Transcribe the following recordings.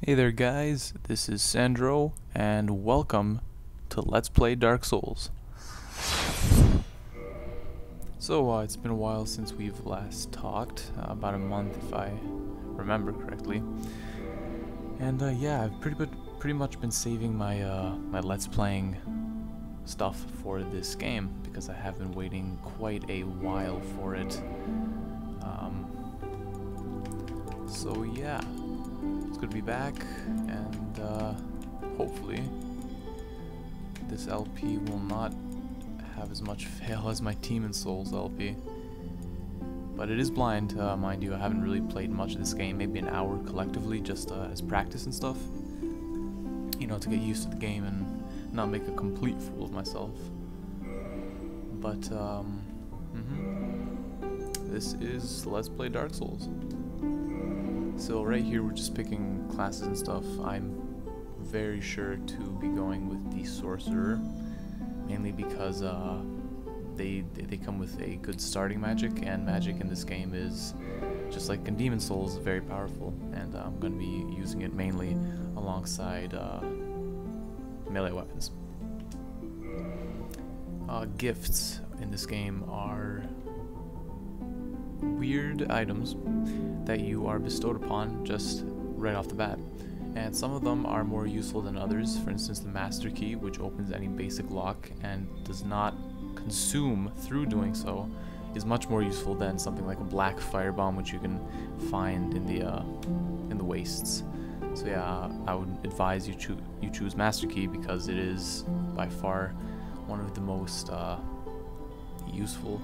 Hey there guys, this is Sandro, and welcome to Let's Play Dark Souls. So, it's been a while since we've last talked, about a month if I remember correctly. And yeah, I've pretty much been saving my my Let's Playing stuff for this game, because I have been waiting quite a while for it. So yeah. It's good to be back, and hopefully this LP will not have as much fail as my Demon Souls LP. But it is blind, mind you. I haven't really played much of this game, maybe an hour collectively, just as practice and stuff. You know, to get used to the game and not make a complete fool of myself. But, this is Let's Play Dark Souls. So right here we're just picking classes and stuff. I'm very sure to be going with the Sorcerer, mainly because they come with a good starting magic, and magic in this game is, just like in Demon Souls, very powerful, and I'm going to be using it mainly alongside melee weapons. Gifts in this game are weird items that you are bestowed upon just right off the bat, and some of them are more useful than others. For instance, the Master Key, which opens any basic lock and does not consume through doing so, is much more useful than something like a black firebomb, which you can find in the wastes. So yeah, I would advise you choose Master Key, because it is by far one of the most useful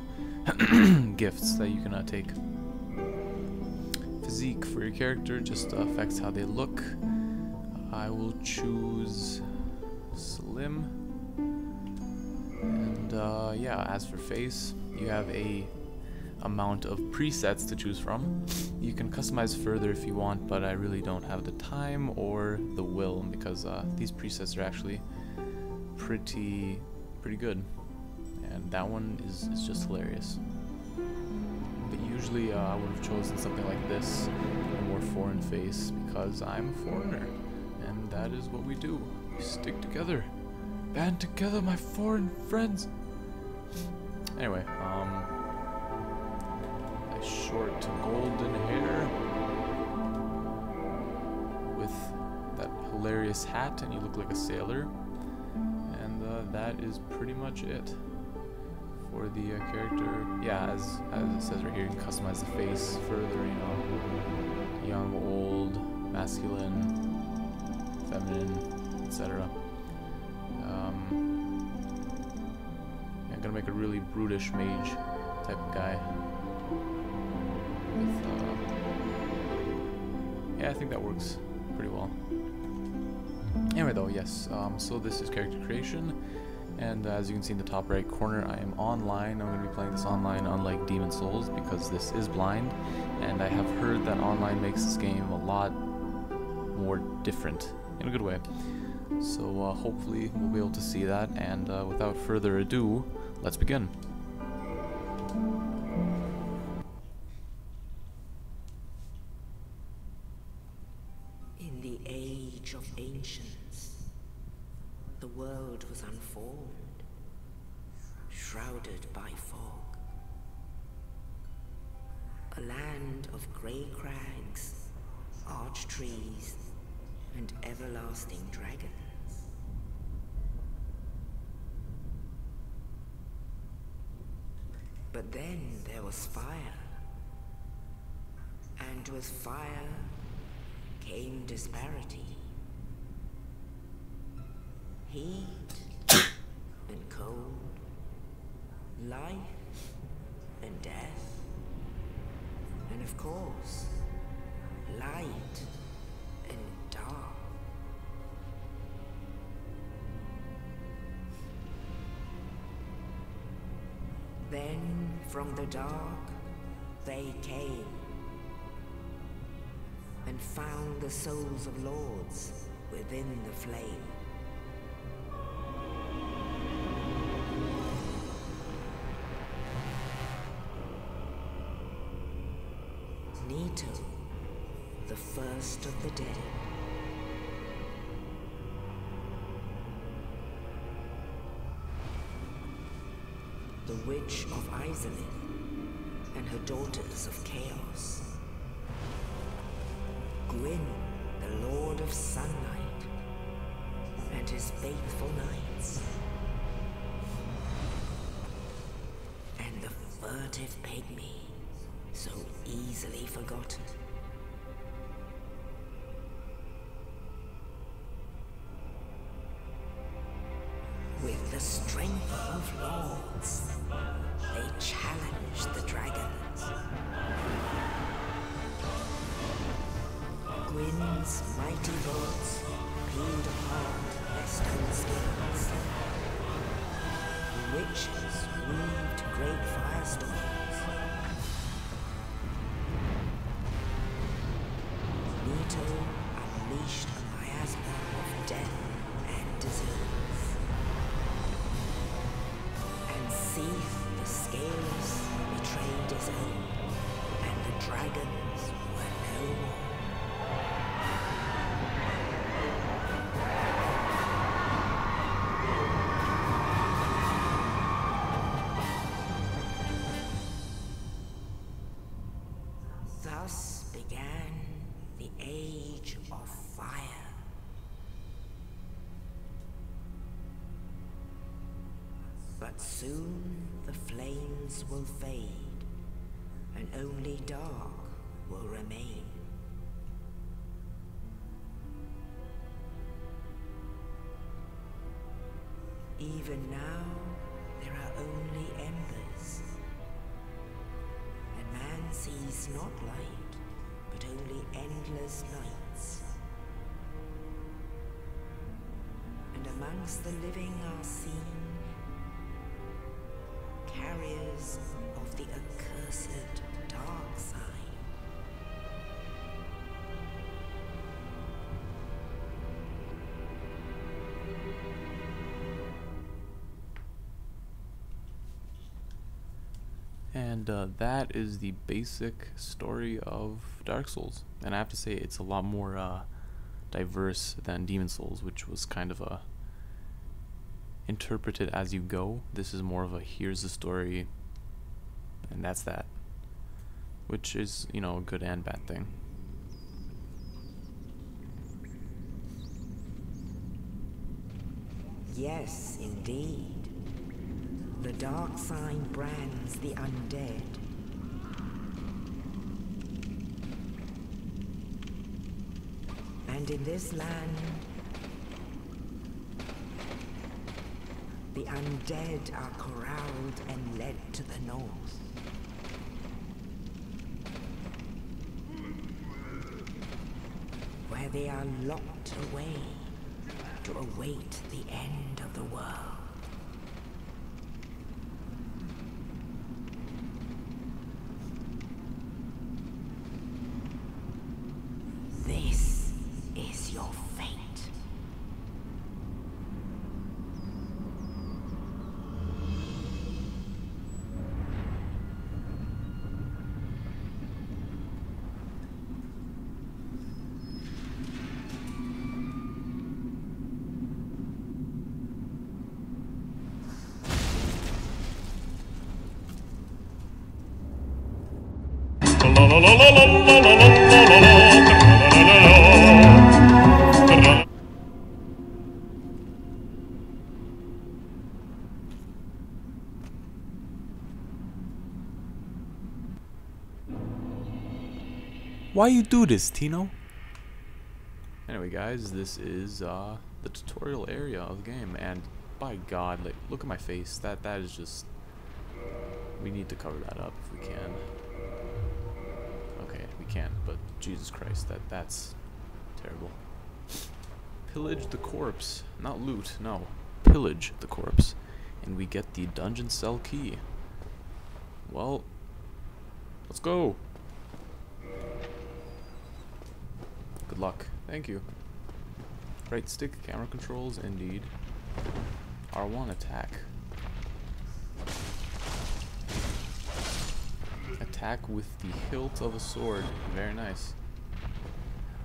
gifts that you can take. Physique for your character just affects how they look. I will choose Slim. And yeah, as for face, you have a amount of presets to choose from. You can customize further if you want, but I really don't have the time or the will, because these presets are actually pretty good. And that one is just hilarious. But usually I would have chosen something like this, a more foreign face, because I'm a foreigner, and that is what we do. We stick together. Band together, my foreign friends. Anyway, a short golden hair with that hilarious hat, and you look like a sailor. And that is pretty much it for the character. Yeah, as it says right here, you can customize the face further, you know, young, old, masculine, feminine, etc. I'm gonna make a really brutish mage type of guy. With, yeah, I think that works pretty well. Anyway though, yes, so this is character creation. And as you can see in the top right corner, I am online. I'm going to be playing this online, unlike Demon Souls, because this is blind. And I have heard that online makes this game a lot more different, in a good way. So hopefully we'll be able to see that, and without further ado, let's begin. In the age of ancients, the world was unformed, shrouded by fog. A land of grey crags, arch trees, and everlasting dragons. But then there was fire, and with fire came disparity. Heat and cold, life and death, and of course, light and dark. Then from the dark they came and found the souls of lords within the flame. Nito, the first of the dead, the Witch of Izalith and her daughters of Chaos. Gwyn, the Lord of Sunlight, and his faithful knights. And the furtive pygmy, so easily forgotten. With the strength of lords, they challenged the dragons. Gwyn's mighty bolts peeled apart their stone skins. The witches weaved great firestorms. Nito unleashed a miasma of death and disease. And Seath, the Scaleless, betrayed his own, and the dragons were no more. Thus began the Age of Fire. But soon the flames will fade, and only dark will remain. Even now, there are only embers. And man sees not light, but only endless nights. And amongst the living are seen carriers of the accursed dark side. And that is the basic story of Dark Souls. And I have to say, it's a lot more diverse than Demon Souls, which was kind of a interpret it as you go. This is more of a here's the story, and that's that. Which is, you know, a good and bad thing. Yes, indeed. The dark sign brands the undead. And in this land, the undead are corralled and led to the north. Where they are locked away to await the end of the world. This is your fate. Why you do this, Tino? Anyway, guys, this is the tutorial area of the game, and by God, like, look at my face. That is just. We need to cover that up if we can. Okay, we can, but Jesus Christ, that's terrible. Pillage the corpse, not loot. No, pillage the corpse, and we get the dungeon cell key. Well, let's go. Good luck. Thank you. Right stick, camera controls, indeed. R1 attack. Attack with the hilt of a sword. Very nice.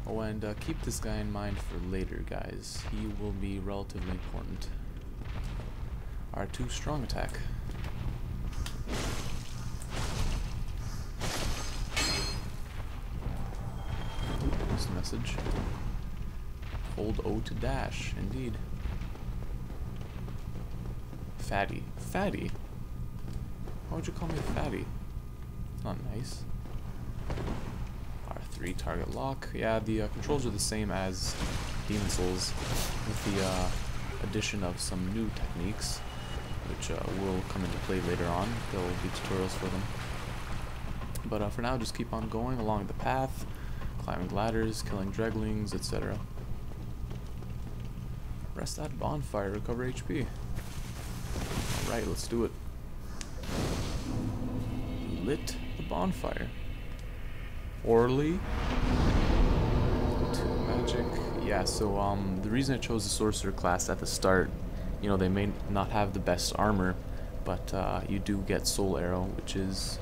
Oh, and keep this guy in mind for later, guys. He will be relatively important. R2 strong attack. This message. Hold O to dash, indeed. Fatty. Fatty? Why would you call me fatty? Not nice. R3 target lock. Yeah, the controls are the same as Demon Souls, with the addition of some new techniques, which will come into play later on. There will be tutorials for them. But for now, just keep on going along the path, climbing ladders, killing dreglings, etc. Rest at bonfire, recover HP. Alright, let's do it. Lit the bonfire. Orally. 2 magic. Yeah, so the reason I chose the sorcerer class at the start, you know, they may not have the best armor, but you do get soul arrow, which is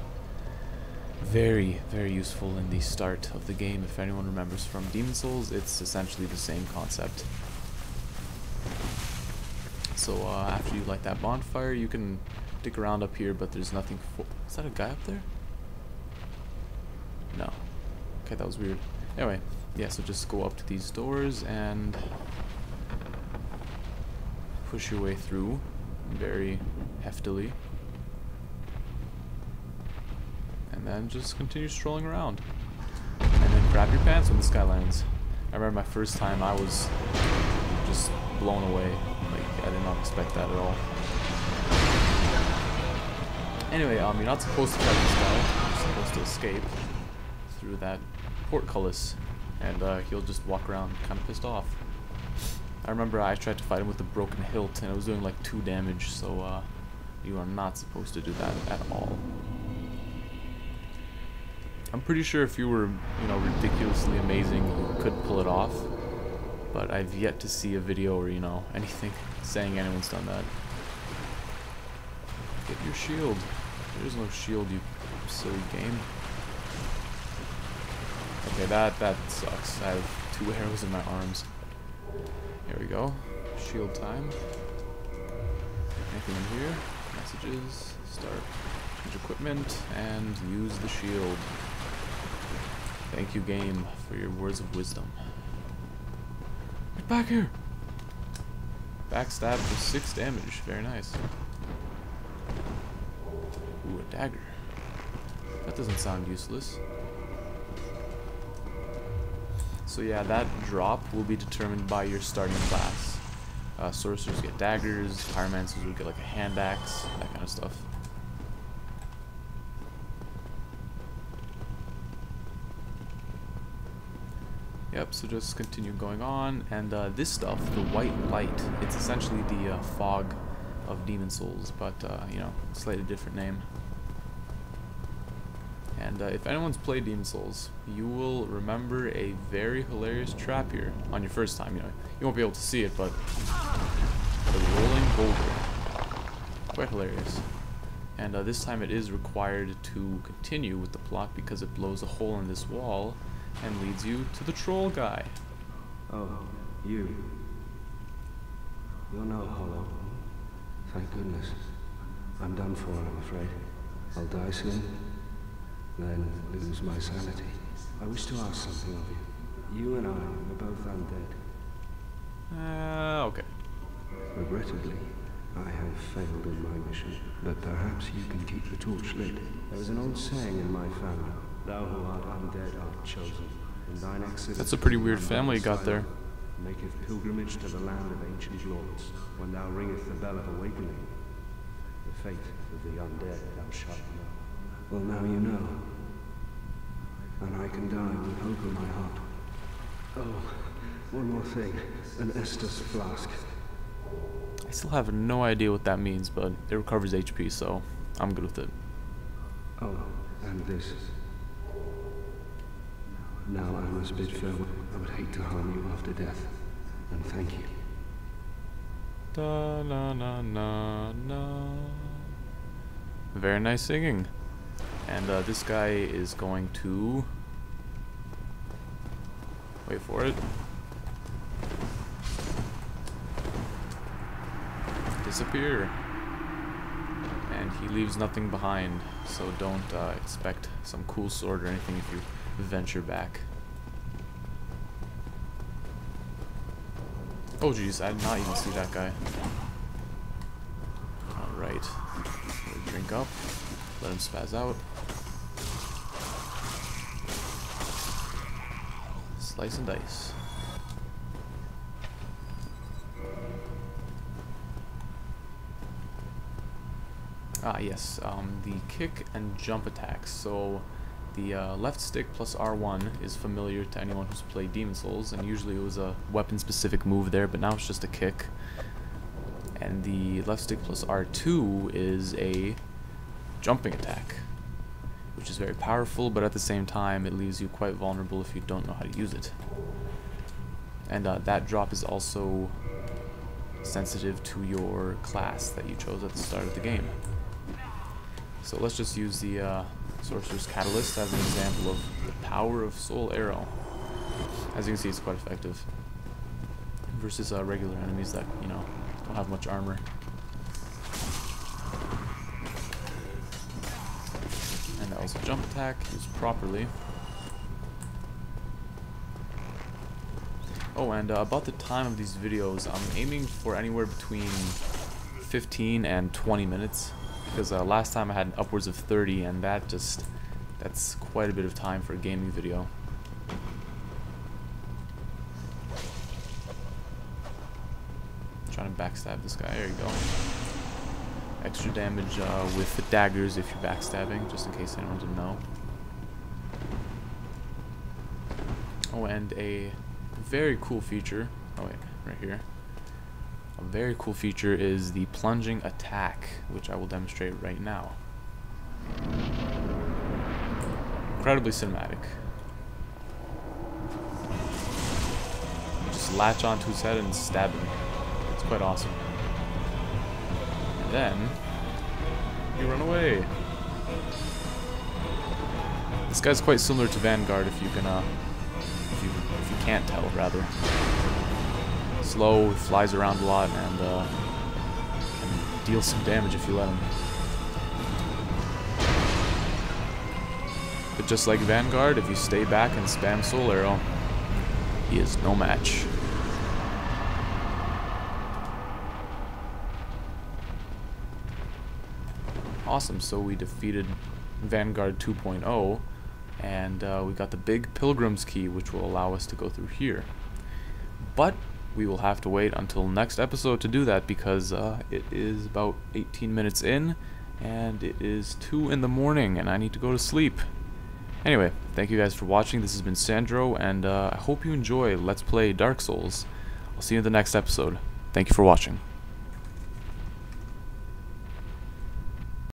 very, very useful in the start of the game. If anyone remembers from Demon Souls, it's essentially the same concept. So after you light that bonfire, you can dig around up here, but there's nothing for... Is that a guy up there? No. Okay, that was weird. Anyway, yeah, so just go up to these doors and push your way through very heftily. And then just continue strolling around. And then grab your pants when the sky lands. I remember my first time, I was just blown away. Like, I did not expect that at all. Anyway, you're not supposed to fight this guy. You're supposed to escape through that portcullis, and he'll just walk around kind of pissed off. I remember I tried to fight him with a broken hilt, and it was doing like 2 damage, so you are not supposed to do that at all. I'm pretty sure if you were, you know, ridiculously amazing, you could pull it off, but I've yet to see a video or, you know, anything saying anyone's done that. Get your shield. There's no shield, you silly game. Okay, that sucks. I have 2 arrows in my arms. Here we go. Shield time. Anything in here? Messages. Start. Change equipment and use the shield. Thank you, game, for your words of wisdom. Get back here! Backstab for 6 damage. Very nice. Ooh, a dagger. That doesn't sound useless. So yeah, that drop will be determined by your starting class. Sorcerers get daggers, pyromancers will get like a hand axe, that kind of stuff. Yep, so just continue going on, and this stuff, the white light, it's essentially the fog of Demon Souls, but you know, slightly different name. And if anyone's played Demon Souls, you will remember a very hilarious trap here on your first time. You know, you won't be able to see it, but the rolling boulder, quite hilarious. And this time it is required to continue with the plot because it blows a hole in this wall and leads you to the troll guy. Oh, you. You're not hollow. Thank goodness. I'm done for, I'm afraid. I'll die soon, then lose my sanity. I wish to ask something of you. You and I are both undead. Okay. Regrettably, I have failed in my mission, but perhaps you can keep the torch lit. There is an old saying in my family: thou who art undead art chosen, and thine exodus. That's a pretty weird family you got there. Maketh pilgrimage to the land of ancient lords, when thou ringeth the bell of awakening. The fate of the undead thou shalt know. Well, now you know. And I can die with hope in my heart. Oh, one more thing. An Estus flask. I still have no idea what that means, but it recovers HP, so I'm good with it. Oh, and this. Now I must bid farewell. I would hate to harm you after death. And thank you. Da na na na na. Very nice singing. And this guy is going to wait for it. Disappear. And he leaves nothing behind, so don't expect some cool sword or anything if you venture back. Oh jeez, I did not even see that guy. Alright. Drink up. Let him spaz out. Slice and dice. Ah yes, the kick and jump attacks. So the left stick plus R1 is familiar to anyone who's played Demon Souls, and usually it was a weapon-specific move there, but now it's just a kick. And the left stick plus R2 is a jumping attack, which is very powerful, but at the same time it leaves you quite vulnerable if you don't know how to use it. And that drop is also sensitive to your class that you chose at the start of the game. So let's just use the Sorcerer's Catalyst as an example of the power of Soul Arrow. As you can see, it's quite effective versus regular enemies that, you know, don't have much armor. And that was a jump attack used properly. Oh, and about the time of these videos, I'm aiming for anywhere between 15 and 20 minutes. Because last time I had upwards of 30, and that's quite a bit of time for a gaming video. Trying to backstab this guy. There you go. Extra damage with the daggers if you're backstabbing, just in case anyone didn't know. Oh, and a very cool feature. Oh wait, right here. A very cool feature is the plunging attack, which I will demonstrate right now. Incredibly cinematic. Just latch onto his head and stab him. It's quite awesome. And then you run away. This guy's quite similar to Vanguard, if you can, if you can't tell, rather. Slow, flies around a lot, and can deal some damage if you let him. But just like Vanguard, if you stay back and spam Soul Arrow, he is no match. Awesome, so we defeated Vanguard 2.0, and we got the big Pilgrim's Key, which will allow us to go through here. But we will have to wait until next episode to do that, because it is about 18 minutes in, and it is 2 in the morning, and I need to go to sleep. Anyway, thank you guys for watching. This has been Sandro, and I hope you enjoy Let's Play Dark Souls. I'll see you in the next episode. Thank you for watching.